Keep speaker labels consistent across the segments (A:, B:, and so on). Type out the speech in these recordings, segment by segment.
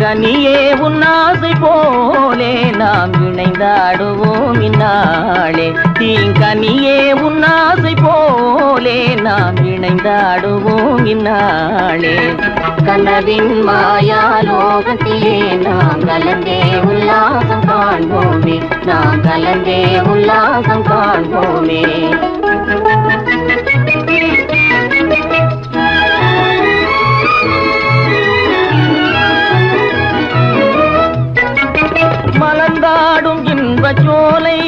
A: தீங்கனியே உன்னாசை போலே நாம் இணைந்தாடுவோம் இந்நாளே. தீங்கனியே உன்னாசை போலே நாம் இணைந்தாடுவோம் இந்நாளே. கனவின் மாயாலோகத்திலே நாம் கலந்தே உல்லாசம் காண்போமே, நாம் கலந்தே உல்லாசம் காண்போமே. மலர்ந்தாடும் இன்பச் சோலை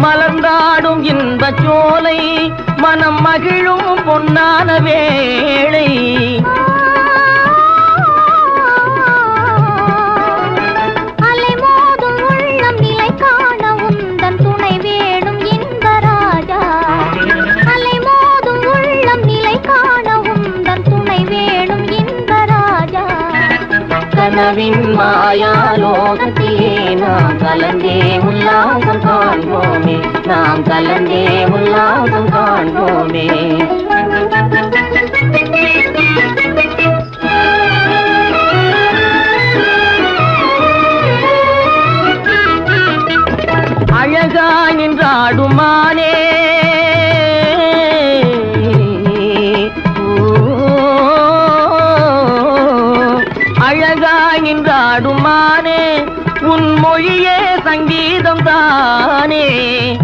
A: மலர்ந்தாடும் இன்பச் சோலை மனம் மகிழும் பொன்னான வேளை.
B: அலைமோதும் உள்ளம் நிலை காண உந்தன் துணை வேணும் இன்பராஜா. அலைமோதும் உள்ளம் நிலை காண உந்தன் துணை வேணும் இன்பராஜா. கனவின் மாயாலோகத்திலே நாம் கலந்தே உல்லாசம் காண்போமே, நாம் கலந்தே உல்லாசம் காண்போமே. அழகாய் நின்றாடுமானே அழகாய் நின்றாடுமானே உன் மொழியே சங்கீதம் தானே.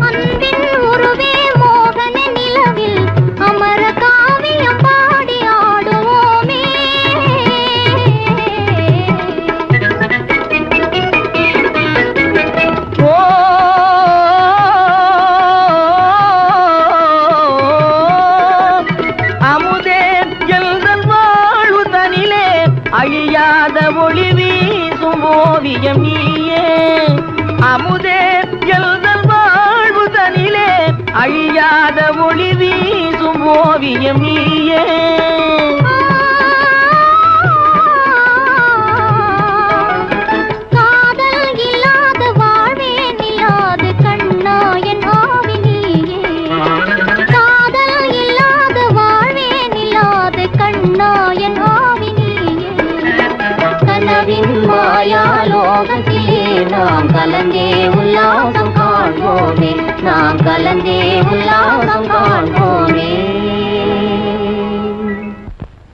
C: அன்பின் உருவே மோகன நிலவில் அமர காவியம் பாடி ஆடுவோமே.
A: ஓ அமுதே எல்தன் வாழ்வு தனிலே அழியாத ஒளி வீசும் ஓவியம் நீயே. அமுதே எல்தன் வாழ்வு தனிலே அழியாத ஒளி வீசும் ஓவியம் நீயே.
C: காதல் இல்லாத வாழ்வே நில்லாது கண்ணா என் ஆவி நீயே. காதல் இல்லாத வாழ்வே நில்லாது கண்ணா என் ஆவி நீயே.
B: கனவின் மாயாலோகத்திலே நாம் கலந்தே உல்லாசம் காண்போமே, நாம் கலந்தே உல்லாசம் காண்போமே.